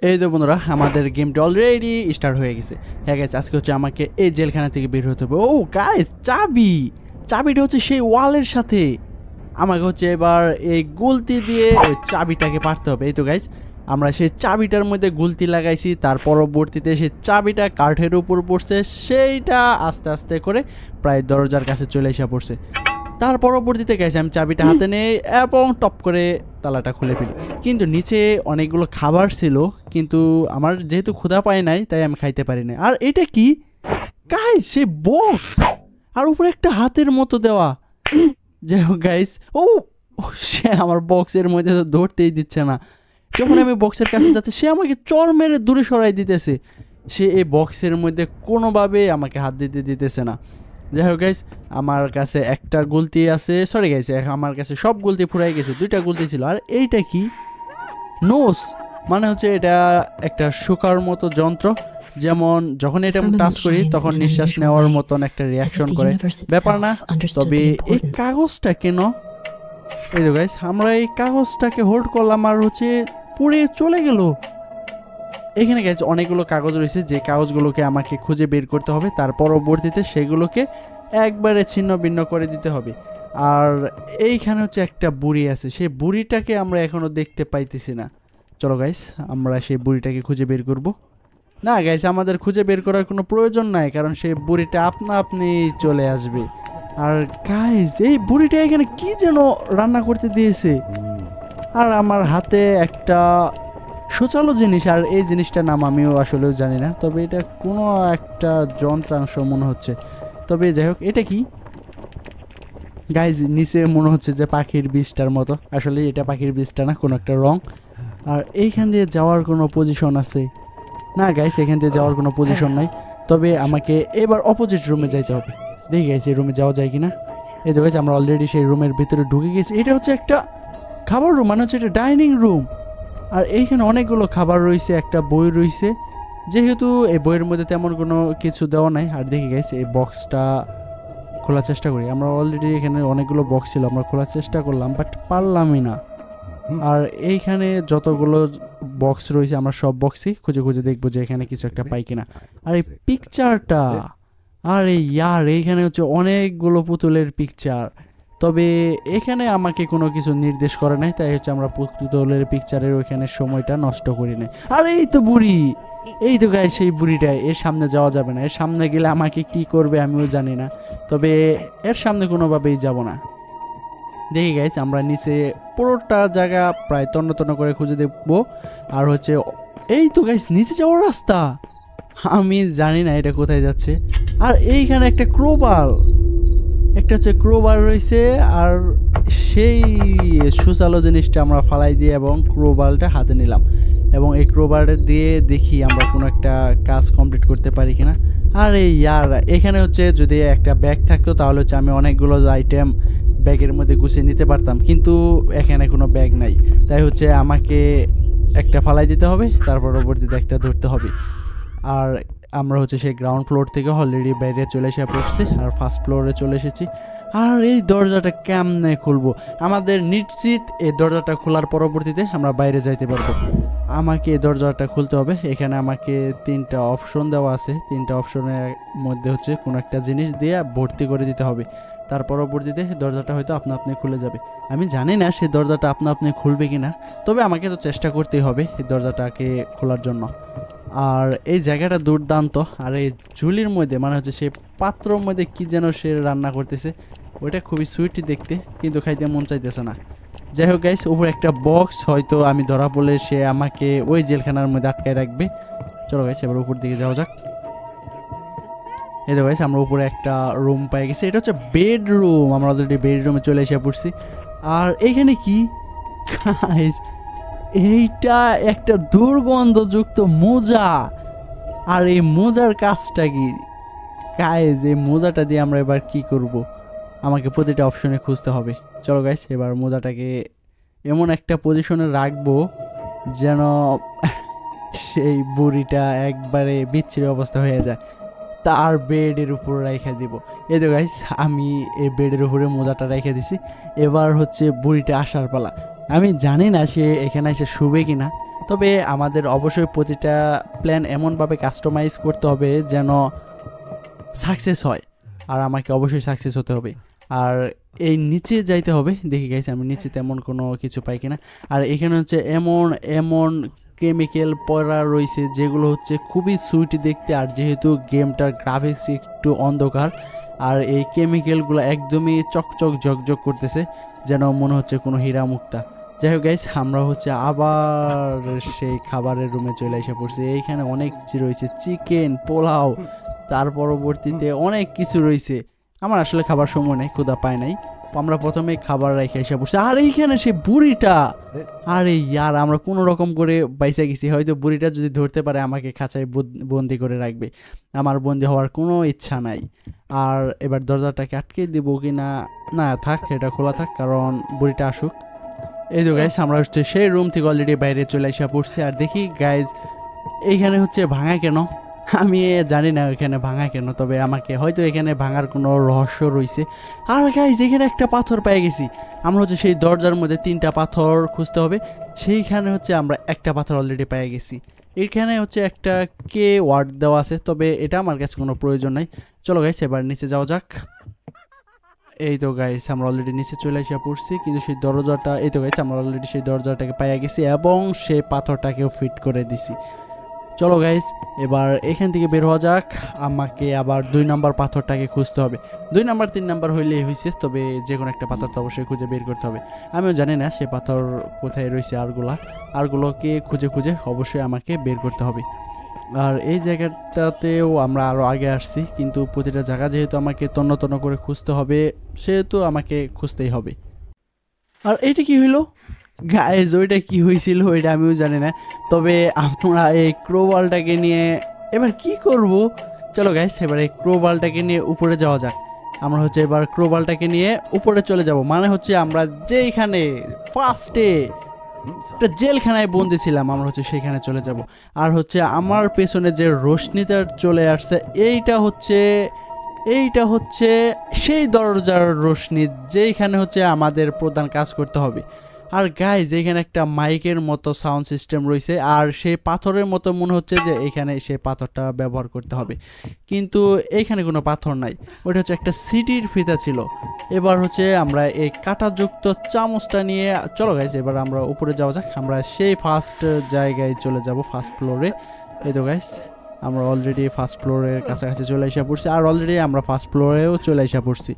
এই তো বন্ধুরা আমাদের গেমটা অলরেডি স্টার্ট হয়ে গেছে। হ্যাঁ গাইস, আজকে হচ্ছে আমাকে এই জেলখানা থেকে বের হতে হবে। ও গাইস, চাবিটা হচ্ছে সেই ওয়ালের সাথে। আমাকে হচ্ছে এবার এই গুলতি দিয়ে ওই চাবিটাকে পারতে হবে। এই তো গাইস, আমরা সেই চাবিটার মধ্যে গুলতি লাগাইছি, তার পরবর্তীতে সেই চাবিটা কাঠের উপর পড়ছে, সেইটা আস্তে আস্তে করে প্রায় দরজার কাছে চলে এসে পড়ছে। তার পরবর্তীতে গেছে আমি চাবিটা হাতে নেই এবং টপ করে তালাটা খুলে ফেলি। কিন্তু নিচে অনেকগুলো খাবার ছিল, কিন্তু আমার যেহেতু ক্ষুধা পায় নাই তাই আমি খাইতে পারি না। আর এটা কি গাইস, সে বক্স আর উপরে একটা হাতের মতো দেওয়া। যাই হোক গাইস, ও সে আমার বক্সের মধ্যে তো ধরতেই দিচ্ছে না। যখন আমি বক্সের কাছে যাচ্ছি সে আমাকে চর মেরে দূরে সরাই দিতেছে। সে এই বক্সের মধ্যে কোনোভাবে আমাকে হাত দিতে দিতেছে না। যাই হোক গাইস, আমার কাছে একটা গুলতি আছে, সরি গাইস, আমার কাছে সব গুলতি ফুরাই গেছে, দুইটা গুলতি ছিল। আর এইটা কি নোস, মানে হচ্ছে এটা একটা শুকার মতো যন্ত্র, যেমন যখন এটা টাচ করি তখন নিঃশ্বাস নেওয়ার মতন একটা রিয়াকশন করে, ব্যাপার না। তবে এই কাগজটা কেন, এই তো গাইস আমরা এই কাগজটাকে হোল্ড করলাম আর হচ্ছে পুড়ে চলে গেল। এখানে গাইস অনেকগুলো কাগজ রয়েছে, যে কাগজগুলোকে আমাকে খুঁজে বের করতে হবে, তার পরবর্তীতে সেগুলোকে একবারে ছিন্ন ভিন্ন করে দিতে হবে। আর এইখানে হচ্ছে একটা বুড়ি আছে, সেই বুড়িটাকে আমরা এখনো দেখতে পাইতেছি না। চলো গাইস, আমরা সেই বুড়িটাকে খুঁজে বের করব। না গাইস, আমাদের খুঁজে বের করার কোনো প্রয়োজন নাই, কারণ সেই বুড়িটা আপনা আপনি চলে আসবে। আর গাইস, এই বুড়িটা এখানে কি যেন রান্না করতে দিয়েছে, আর আমার হাতে একটা সুচালো জিনিস, আর এই জিনিসটার নাম আমিও আসলেও জানি না, তবে এটা কোনো একটা যন্ত্রাংশ মনে হচ্ছে। তবে যাই হোক, এটা কি গাইজ, নিচে মনে হচ্ছে যে পাখির বীজটার মতো, আসলে এটা পাখির বীজটা না, কোনো একটা রং। আর এইখান দিয়ে যাওয়ার কোনো পজিশন আছে না গাইজ, এখান দিয়ে যাওয়ার কোনো পজিশন নাই। তবে আমাকে এবার অপোজিট রুমে যাইতে হবে। দেখি গাইজ এই রুমে যাওয়া যায় কিনা। এই তো গাইজ, আমরা অলরেডি সেই রুমের ভিতরে ঢুকে গেছি। এটা হচ্ছে একটা খাবার রুম, মানে হচ্ছে এটা ডাইনিং রুম। আর এইখানে অনেকগুলো খাবার রয়েছে, একটা বই রয়েছে, যেহেতু এই বইয়ের মধ্যে তেমন কোনো কিছু দেওয়া নাই। আর দেখি গাইস, এই বক্সটা খোলার চেষ্টা করি। আমরা অলরেডি এখানে অনেকগুলো বক্স ছিল, আমরা খোলার চেষ্টা করলাম বাট পারলামই না। আর এইখানে যতগুলো বক্স রয়েছে আমরা সব বক্সই খুঁজে খুঁজে দেখবো যে এখানে কিছু একটা পাই কিনা। আর এই পিকচারটা, আরে ইয়ার, এইখানে হচ্ছে অনেকগুলো পুতুলের পিকচার, তবে এখানে আমাকে কোনো কিছু নির্দেশ করে নাই, তাই হচ্ছে আমরা পুতুলের পিকচারের ওইখানে সময়টা নষ্ট করি নাই। আর এই তো বুড়ি, এই তো গাইস সেই বুড়িটা, এর সামনে যাওয়া যাবে না, এর সামনে গেলে আমাকে কি করবে আমিও জানি না, তবে এর সামনে কোনোভাবেই যাব না। দেখি গাইস, আমরা নিচে পুরোটা জায়গা প্রায় তন্ন তন্ন করে খুঁজে দেখবো। আর হচ্ছে এই তো গাইস নিচে যাওয়ার রাস্তা, আমি জানি না এটা কোথায় যাচ্ছে। আর এইখানে একটা ক্রোবার, একটা হচ্ছে ক্রোবার রয়েছে, আর সেই সুচালো জিনিসটা আমরা ফালাই দিয়ে এবং ক্রোবালটা হাতে নিলাম, এবং এই ক্রোবারটা দিয়ে দেখি আমরা কোনো একটা কাজ কমপ্লিট করতে পারি কিনা। আর এই ইয়ার, এখানে হচ্ছে যদি একটা ব্যাগ থাকতো তাহলে হচ্ছে আমি অনেকগুলো আইটেম ব্যাগের মধ্যে গুছিয়ে নিতে পারতাম, কিন্তু এখানে কোনো ব্যাগ নাই, তাই হচ্ছে আমাকে একটা ফালাই দিতে হবে, তার পরবর্তীতে একটা ধরতে হবে। আর আমরা হচ্ছে সেই গ্রাউন্ড ফ্লোর থেকে অলরেডি বাইরে চলে এসে পড়ছি, আর ফার্স্ট ফ্লোরে চলে এসেছি। আর এই দরজাটা কেমনে খুলবো, আমাদের নিশ্চিত এই দরজাটা খোলার পরবর্তীতে আমরা বাইরে যাইতে পারবো। আমাকে এই দরজাটা খুলতে হবে। এখানে আমাকে 3টা অপশন দেওয়া আছে, 3টা অপশনের মধ্যে হচ্ছে কোনো একটা জিনিস দিয়ে ভর্তি করে দিতে হবে, তার পরবর্তীতে দরজাটা হয়তো আপনা আপনি খুলে যাবে। আমি জানি না সেই দরজাটা আপনা আপনি খুলবে কিনা, তবে আমাকে তো চেষ্টা করতেই হবে এই দরজাটাকে খোলার জন্য। আর এই জায়গাটা দুর্দান্ত, আর এই ঝুলির মধ্যে মানে হচ্ছে সেই পাত্রর মধ্যে কি যেন সে রান্না করতেছে, ওইটা খুবই সুইটি দেখতে, কিন্তু খাইতে মন চাইতেছে না। যাই হোক গাইস, উপরে একটা বক্স, হয়তো আমি ধরা পড়লে সে আমাকে ওই জেলখানার মধ্যে আটকায় রাখবে। চলো গাইস, এবার উপর দিকে যাওয়া যাক। এই তো গাইস, আমরা উপরে একটা রুম পাই গেছি, এটা হচ্ছে বেডরুম, আমরা অলরেডি বেডরুমে চলে এসে পড়ছি। আর এইখানে কি গাইস, এইটা একটা দুর্গন্ধযুক্ত মোজা, আর এই মোজার কাজটা কি গাইস, এই মোজাটা দিয়ে আমরা এবার কি করব, আমাকে প্রতিটা অপশনে খুঁজতে হবে। চলো গাইস, এবার মোজাটাকে এমন একটা পজিশনে রাখবো যেন সেই বুড়িটা একবারে বিচ্ছিরি অবস্থা হয়ে যায়, তার বেডের উপর রেখে দিব। এই তো গাইস, আমি এই বেডের উপরে মোজাটা রেখে দিছি। এবার হচ্ছে বুড়িটা আসার পালা। আমি জানি না সে এখানে এসে শুবে কিনা, তবে আমাদের অবশ্যই প্রতিটা প্ল্যান এমনভাবে কাস্টমাইজ করতে হবে যেন সাকসেস হয়, আর আমাকে অবশ্যই সাকসেস হতে হবে। আর এই নিচে যাইতে হবে, দেখি গাইস আমি নিচে তেমন কোনো কিছু পাই কিনা। আর এখানে হচ্ছে এমন এমন কেমিক্যাল পড়া রয়েছে যেগুলো হচ্ছে খুবই সুইট দেখতে, আর যেহেতু গেমটার গ্রাফিক্স একটু অন্ধকার, আর এই কেমিক্যালগুলো একদমই চকচক ঝকঝক করতেছে, যেন মনে হচ্ছে কোনো হীরা মুক্তা। যাই হোক গাইস, আমরা হচ্ছে আবার সেই খাবারের রুমে চলে এসে পড়ছি। এইখানে অনেক কিছু রয়েছে, চিকেন, পোলাও, তার পরবর্তীতে অনেক কিছু রয়েছে। আমার আসলে খাবার সময় নেই, ক্ষুধা পায় নাই। আমরা প্রথমে খাবার রেখে এসে বসছি, আর এইখানে সে বুড়িটা, আরে ইয়ার আমরা কোনো রকম করে বাইসা গেছি। হয়তো বুড়িটা যদি ধরতে পারে আমাকে খাঁচায় বন্দি করে রাখবে, আমার বন্দি হওয়ার কোনো ইচ্ছা নাই। আর এবার দরজাটাকে আটকে দিব কি না, না থাক, এটা খোলা থাক, কারণ বুড়িটা আসুক। এই তো গাইজ আমরা হচ্ছে সেই রুম থেকে অলরেডি বাইরে চলে এসে পড়ছি। আর দেখি গাইজ এইখানে হচ্ছে ভাঙা কেন, আমি জানি না এখানে ভাঙা কেন, তবে আমাকে হয়তো এখানে ভাঙার কোনো রহস্য রয়েছে। আর গাইজ এখানে একটা পাথর পেয়ে গেছি। আমরা হচ্ছে সেই দরজার মধ্যে 3টা পাথর খুঁজতে হবে, সেইখানে হচ্ছে আমরা একটা পাথর অলরেডি পেয়ে গেছি। এখানে হচ্ছে একটা কে ওয়ার্ড দেওয়া আছে, তবে এটা আমার কাছে কোনো প্রয়োজন নাই। চলো গাইজ এবার নিচে যাওয়া যাক। এই তো গাইস আমরা অলরেডি নিচে চলে এসে পড়ছি, কিন্তু সেই দরজাটা, এই তো গাইস আমরা অলরেডি সেই দরজাটাকে পাইয়া গেছি এবং সেই পাথরটাকেও ফিট করে দিছি। চলো গাইস এবার এখান থেকে বের হওয়া যাক। আমাকে আবার 2 নম্বর পাথরটাকে খুঁজতে হবে। 2 নম্বর 3 নম্বর হইলেই হয়েছে, তবে যে কোনো একটা পাথর তো অবশ্যই খুঁজে বের করতে হবে। আমিও জানি না সে পাথর কোথায় রয়েছে, আরগুলোকে খুঁজে খুঁজে অবশ্যই আমাকে বের করতে হবে। আর এই জায়গাটাতেও আমরা আরও আগে আসছি, কিন্তু প্রতিটা জায়গা যেহেতু আমাকে তন্ন তন্ন করে খুঁজতে হবে, সেহেতু আমাকে খুঁজতেই হবে। আর এইটা কি হইলো গাইজ, ওইটা কি হয়েছিল ওইটা আমিও জানি না, তবে আমরা এই ক্রোবালটাকে নিয়ে এবার কি করব। চলো গাইজ এবার এই ক্রোবালটাকে নিয়ে উপরে যাওয়া যাক। আমরা হচ্ছে এবার ক্রোবালটাকে নিয়ে উপরে চলে যাব, মানে হচ্ছে আমরা যেইখানে ফার্স্টে একটা জেলখানায় বন্দি ছিলাম আমরা হচ্ছে সেখানে চলে যাব। আর হচ্ছে আমার পেছনে যে রোশনিটা চলে আসছে, এইটা হচ্ছে সেই দরজার রোশনি যেইখানে হচ্ছে আমাদের প্রধান কাজ করতে হবে। আর গাইজ এখানে একটা মাইকের মতো সাউন্ড সিস্টেম রয়েছে, আর সেই পাথরের মতো মনে হচ্ছে যে এখানে সেই পাথরটা ব্যবহার করতে হবে, কিন্তু এইখানে কোনো পাথর নাই, ওইটা হচ্ছে একটা সিটির ফিতা ছিল। এবার হচ্ছে আমরা এই কাঁটাযুক্ত চামচটা নিয়ে, চলো গাইজ এবার আমরা উপরে যাওয়া যাক। আমরা সেই ফার্স্ট জায়গায় চলে যাব, ফার্স্ট ফ্লোরে। এই তো গাইজ আমরা অলরেডি ফার্স্ট ফ্লোরের কাছাকাছি চলে এসে পড়ছি, আর অলরেডি আমরা ফার্স্ট ফ্লোরেও চলে এসে পড়ছি।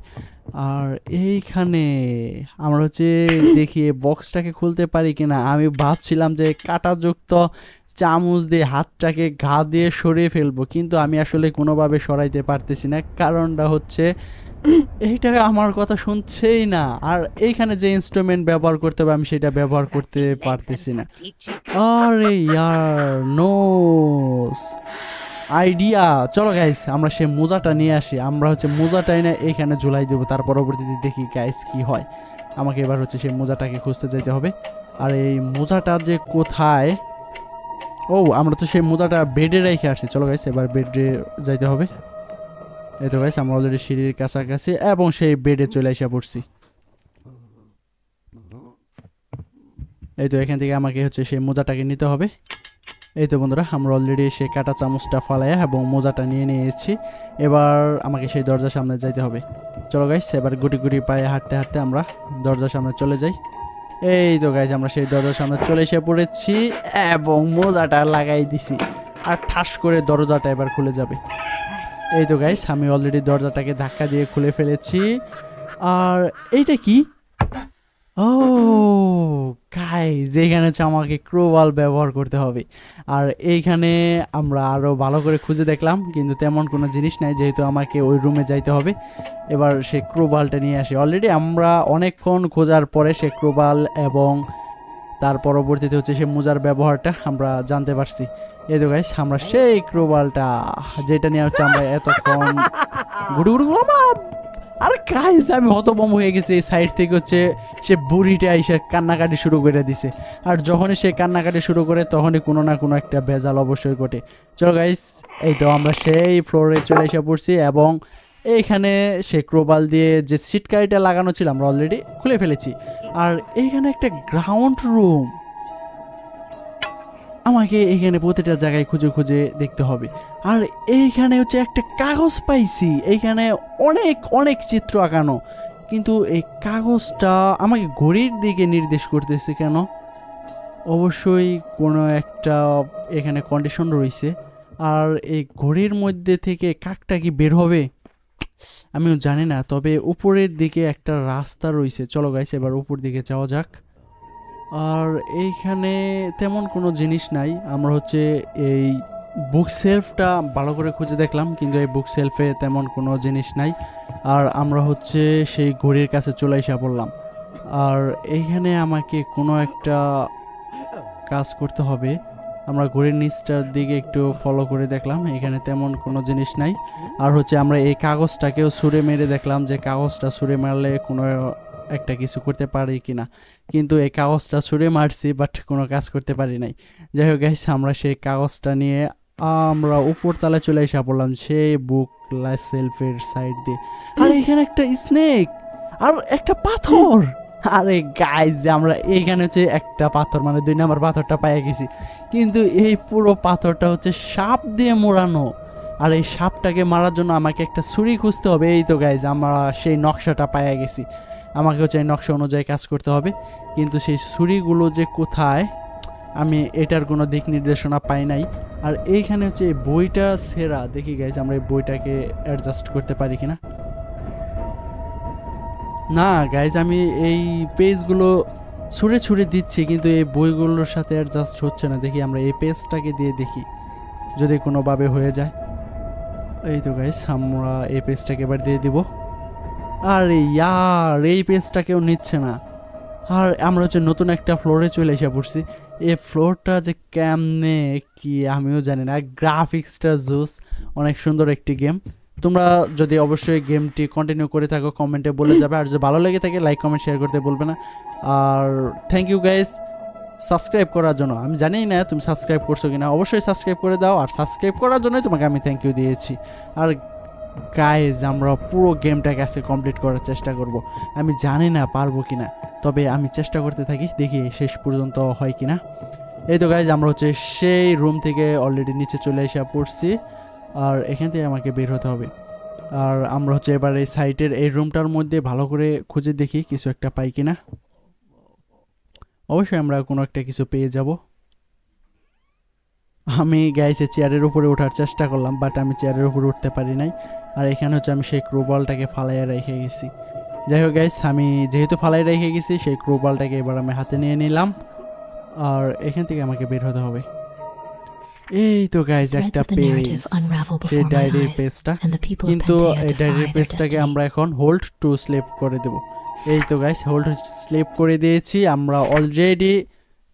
আর এইখানে আমরা হচ্ছে দেখি বক্সটাকে খুলতে পারি কিনা। আমি ভাবছিলাম যে কাঁটাযুক্ত চামচ দিয়ে হাতটাকে ঘা দিয়ে সরিয়ে ফেলবো, কিন্তু আমি আসলে কোনোভাবে সরাইতে পারতেছি না। কারণটা হচ্ছে এইটা আমার কথা শুনছেই না, আর এইখানে যে ইনস্ট্রুমেন্ট ব্যবহার করতে হবে আমি সেটা ব্যবহার করতে পারতেছি না। আরে ইয়ার নোস আইডিয়া। চলো গাইস আমরা সেই মোজাটা নিয়ে আসি, আমরা হচ্ছে মোজাটা এনে এইখানে ঝুলাই দেবো, তার পরবর্তীতে দেখি গাইস কি হয়। আমাকে এবার হচ্ছে সেই মোজাটাকে খুঁজতে যেতে হবে। আর এই মোজাটা যে কোথায়, ও আমরা তো সেই মোজাটা বেডে রেখে আসছি। চলো গাইস এবার বেডে যাইতে হবে। এই তো গাইস আমরা অলরেডি সিঁড়ির কাছাকাছি এবং সেই বেডে চলে এসে পড়ছি। এই তো এখান থেকে আমাকে হচ্ছে সেই মোজাটাকে নিতে হবে। এই তো বন্ধুরা আমরা অলরেডি সেই কাঁটা চামচটা ফালাইয়া এবং মোজাটা নিয়ে এসেছি। এবার আমাকে সেই দরজার সামনে যাইতে হবে। চলো গাইস এবার গুটি গুটি পায়ে হাঁটতে হাঁটতে আমরা দরজার সামনে চলে যাই। এই তো গাইস আমরা সেই দরজার সামনে চলে এসে পড়েছি এবং মোজাটা লাগাই দিছি, আর ঠাস করে দরজাটা এবার খুলে যাবে। এই তো গাইস আমি অলরেডি দরজাটাকে ধাক্কা দিয়ে খুলে ফেলেছি। আর এইটা কি, ও গাইস এইখানে হচ্ছে আমাকে ক্রোবাল ব্যবহার করতে হবে। আর এইখানে আমরা আরও ভালো করে খুঁজে দেখলাম, কিন্তু তেমন কোনো জিনিস নাই, যেহেতু আমাকে ওই রুমে যাইতে হবে। এবার সে ক্রোবালটা নিয়ে আসি। অলরেডি আমরা অনেকক্ষণ খোঁজার পরে সে ক্রোবাল এবং তার পরবর্তীতে হচ্ছে সে মোজার ব্যবহারটা আমরা জানতে পারছি। এই তো গাইস আমরা সেই ক্রোবালটা যেটা নিয়ে হচ্ছে আমরা এতক্ষণ গুড়ু গুড়ু গুলাম। আর গাইস আমি হতভম্ব হয়ে গেছি, এই সাইড থেকে হচ্ছে সে বুড়িটা এসে কান্নাকাটি শুরু করে দিছে। আর যখনই সে কান্নাকাটি শুরু করে তখনই কোনো না কোনো একটা ভেজাল অবশ্যই ঘটে। চলো গাইস এই তো আমরা সেই ফ্লোরে চলে এসে পড়ছি এবং এইখানে সে ক্রোবাল দিয়ে যে সিটকারিটা লাগানো ছিল আমরা অলরেডি খুলে ফেলেছি। আর এইখানে একটা গ্রাউন্ড রুম, আমাকে এইখানে প্রতিটা জায়গায় খুঁজে খুঁজে দেখতে হবে। আর এইখানে হচ্ছে একটা কাগজ পাইছি, এইখানে অনেক অনেক চিত্র আঁকানো, কিন্তু এই কাগজটা আমাকে ঘড়ির দিকে নির্দেশ করতেছে কেন? অবশ্যই কোনো একটা এখানে কন্ডিশন রয়েছে। আর এই ঘড়ির মধ্যে থেকে কাকটা কি বের হবে আমিও জানি না, তবে উপরের দিকে একটা রাস্তা রয়েছে। চলো গাইস এবার উপর দিকে যাওয়া যাক। আর এইখানে তেমন কোনো জিনিস নাই। আমরা হচ্ছে এই বুক সেলফটা ভালো করে খুঁজে দেখলাম, কিন্তু এই বুক সেলফে তেমন কোনো জিনিস নাই। আর আমরা হচ্ছে সেই ঘড়ির কাছে চলে এসে পড়লাম। আর এইখানে আমাকে কোনো একটা কাজ করতে হবে। আমরা ঘড়ির নিচটার দিকে একটু ফলো করে দেখলাম, এখানে তেমন কোনো জিনিস নাই। আর হচ্ছে আমরা এই কাগজটাকেও ছুঁড়ে মেরে দেখলাম যে কাগজটা ছুঁড়ে মারলে কোনো একটা কিছু করতে পারি কিনা, কিন্তু এই কাগজটা ছুঁড়ে মারছি বাট কোনো কাজ করতে পারি নাই। যাই হোক গাইস, আমরা সেই কাগজটা নিয়ে আমরা উপর তলায় চলে এসে পড়লাম সেই বুক সেলফের সাইড দিয়ে। আর এখানে একটা স্নেক আর একটা পাথর। আরে গাইস, আমরা এইখানে হচ্ছে একটা পাথর মানে 2 নম্বর পাথরটা পেয়ে গেছি, কিন্তু এই পুরো পাথরটা হচ্ছে সাপ দিয়ে মোড়ানো। আর এই সাপটাকে মারার জন্য আমাকে একটা ছুরি খুঁজতে হবে। এই তো গাইস, আমরা সেই নকশাটা পেয়ে গেছি। আমাকে হচ্ছে এই নকশা অনুযায়ী কাজ করতে হবে, কিন্তু সেই ছুরিগুলো যে কোথায় আমি এটার কোনো দিক নির্দেশনা পাই নাই। আর এইখানে হচ্ছে এই বইটা ছেঁড়া, দেখি গাইস আমরা এই বইটাকে অ্যাডজাস্ট করতে পারি কিনা। না গাইজ, আমি এই পেজগুলো ছুঁড়ে ছুঁড়ে দিচ্ছি, কিন্তু এই বইগুলোর সাথে অ্যাডজাস্ট হচ্ছে না। দেখি আমরা এই পেজটাকে দিয়ে দেখি যদি কোনোভাবে হয়ে যায়। এই তো গাইজ, আমরা এই পেজটাকে এবার দিয়ে দিব। আরে ইয়ার, এই পেজটাকেও নিচ্ছে না। আর আমরা হচ্ছে নতুন একটা ফ্লোরে চলে এসে পড়ছি। এই ফ্লোরটা যে কেমনে কি আমিও জানি না। গ্রাফিক্সটা জোস, অনেক সুন্দর একটি গেম। তোমরা যদি অবশ্যই গেমটি কন্টিনিউ করে থাকো কমেন্টে বলে যাবে, আর যদি ভালো লেগে থাকে লাইক কমেন্ট শেয়ার করতে বলবে না। আর থ্যাংক ইউ গাইস সাবস্ক্রাইব করার জন্য। আমি জানি না তুমি সাবস্ক্রাইব করছো কিনা, অবশ্যই সাবস্ক্রাইব করে দাও। আর সাবস্ক্রাইব করার জন্যই তোমাকে আমি থ্যাংক ইউ দিয়েছি। আর গাইজ, আমরা পুরো গেমটাকে আজকে কমপ্লিট করার চেষ্টা করব। আমি জানি না পারবো কিনা, তবে আমি চেষ্টা করতে থাকি, দেখি শেষ পর্যন্ত হয় কিনা। এই তো গাইজ, আমরা হচ্ছে সেই রুম থেকে অলরেডি নিচে চলে এসে পড়ছি। আর এখান থেকে আমাকে বের হতে হবে। আর আমরা হচ্ছে এবার এই সাইটের এই রুমটার মধ্যে ভালো করে খুঁজে দেখি কিছু একটা পাই কিনা। অবশ্যই আমরা কোনো একটা কিছু পেয়ে যাব। আমি গাইছে চেয়ারের উপরে ওঠার চেষ্টা করলাম, বাট আমি চেয়ারের উপরে উঠতে পারি নাই। আর এখানে হচ্ছে আমি সেই ক্রোবলটাকে ফালাইয়া রেখে গেছি। যাই হোক গাইস, আমি যেহেতু ফালাই রেখে গেছি সেই ক্রোবলটাকে এবার আমি হাতে নিয়ে নিলাম। আর এখান থেকে আমাকে বের হতে হবে। এই তো গাইজ, একটা পেজ, সেই ডায়েরির পেজটা, কিন্তু এই ডায়েরির পেজটাকে আমরা এখন হোল্ড টু স্লেপ করে দেব। এই তো গাইজ, হোল্ড স্লেপ করে দিয়েছি। আমরা অলরেডি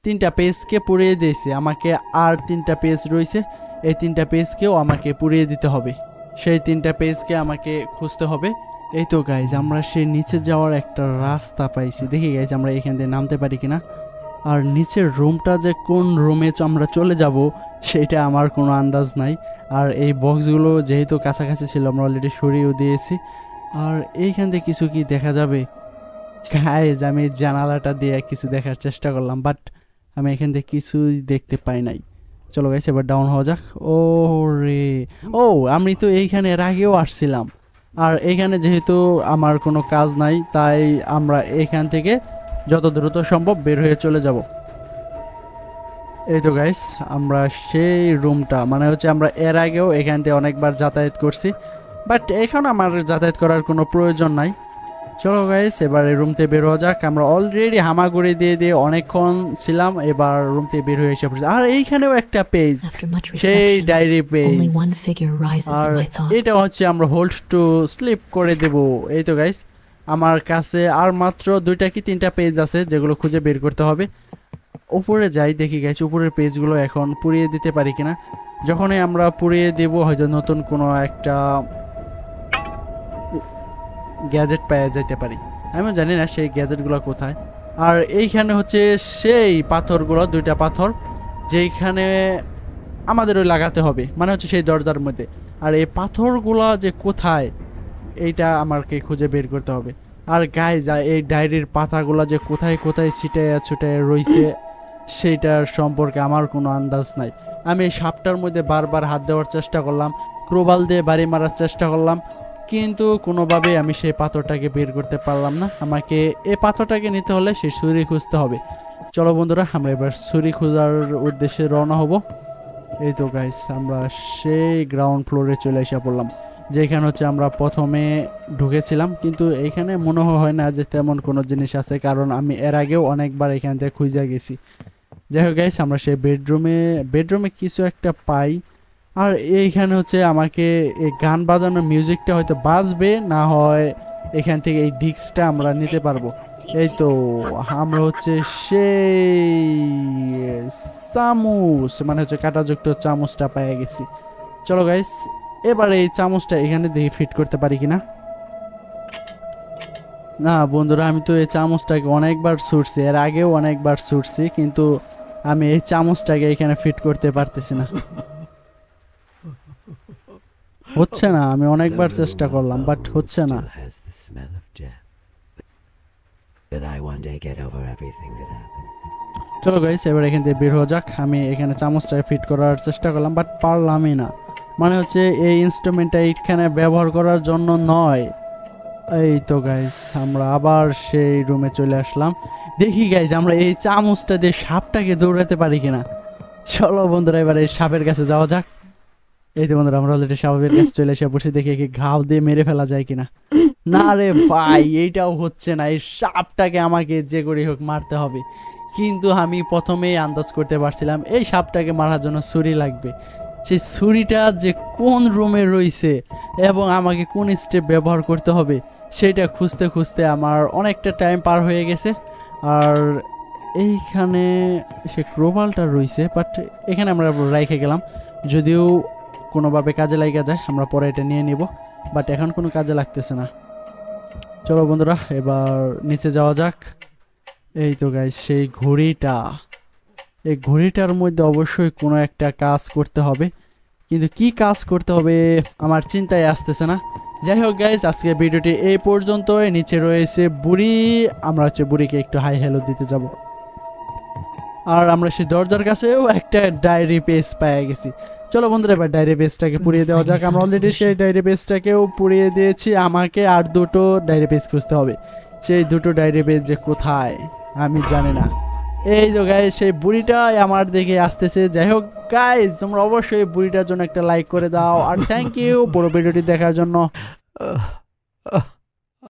3টা পেজকে পুড়িয়ে দিয়েছি, আমাকে আর 3টা পেজ রয়েছে। এই 3টা পেজকেও আমাকে পুড়িয়ে দিতে হবে, সেই 3টা পেজকে আমাকে খুঁজতে হবে। এই তো গাইজ, আমরা সেই নিচে যাওয়ার একটা রাস্তা পাইছি। দেখি গাইজ আমরা এখান থেকে নামতে পারি কিনা। আর নিচের রুমটা যে কোন রুমে আমরা চলে যাব সেটা আমার কোনো আন্দাজ নাই। আর এই বক্সগুলো যেহেতু কাছাকাছি ছিল আমরা অলরেডি সরিয়েও দিয়েছি। আর এইখান থেকে কিছু কি দেখা যাবে গাইজ? আমি জানালাটা দিয়ে কিছু দেখার চেষ্টা করলাম, বাট আমি এখান থেকে কিছুই দেখতে পাই নাই। চলো গাইজ এবার ডাউন হওয়া যাক। ও রে, ও আমি তো এইখানে এর আগেও আসছিলাম। আর এইখানে যেহেতু আমার কোনো কাজ নাই, তাই আমরা এইখান থেকে যত দ্রুত সম্ভব বের হয়ে চলে যাব। এই তো গাইস, আমরা সেই রুমটা মানে হচ্ছে আমরা এর আগেও এখান থেকে অনেকবার যাতায়াত করছি, বাট এখন আমার যাতায়াত করার কোনো প্রয়োজন নাই। চলো গাইস এবার এই রুম থেকে বের হওয়া যাক। আমরা অলরেডি হামাগুড়ি দিয়ে দিয়ে অনেকক্ষণ ছিলাম, এবার রুম থেকে বের হয়ে এসে পড়ছি। আর এইখানেও একটা পেজ, সেই ডায়েরি পেজ। আর এটা হচ্ছে আমরা হোল্ড টু স্লিপ করে দেব। এই তো গাইস, আমার কাছে আর মাত্র 2টা কি 3টা পেজ আছে যেগুলো খুঁজে বের করতে হবে। উপরে যাই, দেখি গাইস উপরের পেজগুলো এখন পুড়িয়ে দিতে পারি কিনা। যখনই আমরা পুড়িয়ে দেব হয়তো নতুন কোনো একটা গ্যাজেট পেয়ে যেতে পারি, আমিও জানি না সেই গ্যাজেটগুলো কোথায়। আর এইখানে হচ্ছে সেই পাথরগুলো, 2টা পাথর যেইখানে আমাদের ওই লাগাতে হবে, মানে হচ্ছে সেই দরজার মধ্যে। আর এই পাথরগুলো যে কোথায় এইটা আমাকে খুঁজে বের করতে হবে। আর গাইজ এই ডায়েরির পাতাগুলো যে কোথায় কোথায় ছিটায় ছুটায় রয়েছে সেইটার সম্পর্কে আমার কোনো আন্দাজ নাই। আমি এই সাপটার মধ্যে বারবার হাত দেওয়ার চেষ্টা করলাম, ক্রোবাল দিয়ে বাড়ি মারার চেষ্টা করলাম, কিন্তু কোনোভাবেই আমি সেই পাথরটাকে বের করতে পারলাম না। আমাকে এই পাথরটাকে নিতে হলে সেই ছুরি খুঁজতে হবে। চলো বন্ধুরা, আমরা এবার ছুরি খোঁজার উদ্দেশ্যে রওনা হব। এই তো গাইস, আমরা সেই গ্রাউন্ড ফ্লোরে চলে এসে পড়লাম, যেখানে হচ্ছে আমরা প্রথমে ঢুকেছিলাম, কিন্তু এইখানে মনে হয় না যে তেমন কোনো জিনিস আছে, কারণ আমি এর আগেও অনেকবার এখান থেকে খুঁজে গেছি। যাই হোক গাইস, আমরা সেই বেডরুমে কিছু একটা পাই। আর এইখানে হচ্ছে আমাকে এই গান বাজানোর মিউজিকটা হয়তো বাজবে, না হয় এখান থেকে এই ডিস্কটা আমরা নিতে পারবো। এই তো আমরা হচ্ছে সেই চামচ, মানে হচ্ছে কাঁটাযুক্ত চামচটা পেয়ে গেছি। চলো গাইস, এবার এই চামচটা এখানে দেখি ফিট করতে পারি কিনা। না বন্ধুরা, আমি তো এই চামচটাকে অনেকবার ছুটছি, এর আগেও অনেকবার ছুটছি, কিন্তু আমি এই চামচটাকে এখানে ফিট করতে পারতেছি না। হচ্ছে না, আমি অনেকবার চেষ্টা করলাম, বাট হচ্ছে না। চলো গাইস, এবার এখান থেকে বের হওয়া যাক। আমি এখানে চামচটা ফিট করার চেষ্টা করলাম, বাট পারলামই না। মানে হচ্ছে এই ইনস্ট্রুমেন্টটা এখানে ব্যবহার করার জন্য নয়। এই তো গাইস, আমরা আবার সেই রুমে চলে আসলাম। দেখি গাইস, আমরা এই চামচটা দিয়ে সাপটাকে দৌড়াতে পারি কিনা। চলো বন্ধুরা, এবার এই সাপের কাছে যাওয়া যাক। এই তো বন্ধুরা, আমরা অলরেডি সাপের কাছে চলে এসে বসে দেখি কি ঘাও দিয়ে মেরে ফেলা যায় কিনা। না রে ভাই, এইটাও হচ্ছে না। এই সাপটাকে আমাকে যে করে হোক মারতে হবে, কিন্তু আমি প্রথমেই আন্দাজ করতে পারছিলাম এই সাপটাকে মারার জন্য ছুরি লাগবে। সেই ছুরিটা যে কোন রুমে রয়েছে এবং আমাকে কোন স্টেপ ব্যবহার করতে হবে সেটা খুঁজতে খুঁজতে আমার অনেকটা টাইম পার হয়ে গেছে। আর এইখানে সে ক্রোবালটা রয়েছে, বাট এখানে আমরা রেখে গেলাম, যদিও কোনোভাবে কাজে লাগা যায় আমরা পরে এটা নিয়ে নিব, বাট এখন কোনো কাজে লাগতেছে না। চলো বন্ধুরা, এবার নিচে যাওয়া যাক। এই তো গাইস, সেই ঘড়িটা, এই ঘড়িটার মধ্যে অবশ্যই কোনো একটা কাজ করতে হবে, কিন্তু কি কাজ করতে হবে আমার চিন্তায় আসতেছে না। যাই হোক গাইস, আজকে ভিডিওটি এই পর্যন্তই। নিচে রয়েছে বুড়ি, আমরা হচ্ছে বুড়িকে একটু হাই হ্যালো দিতে যাব। আর আমরা সেই দরজার কাছেও একটা ডায়েরি পেজ পেয়ে গেছি। চলো বন্ধুরা, এবার ডায়েরি পেজটাকে পুড়িয়ে দেওয়া যাক। আমরা অলরেডি সেই ডায়েরি পেজটাকেও পুড়িয়ে দিয়েছি। আমাকে আর দুটো ডায়েরি পেজ খুঁজতে হবে। সেই দুটো ডায়েরি পেজ যে কোথায় আমি জানি না। এই তো গাইস, সেই বুড়িটা আমার দিকে আসতেছে। যাই হোক গাইস, তোমরা অবশ্যই বুড়িটার জন্য একটা লাইক করে দাও, আর থ্যাংক ইউ পুরো ভিডিওটি দেখার জন্য।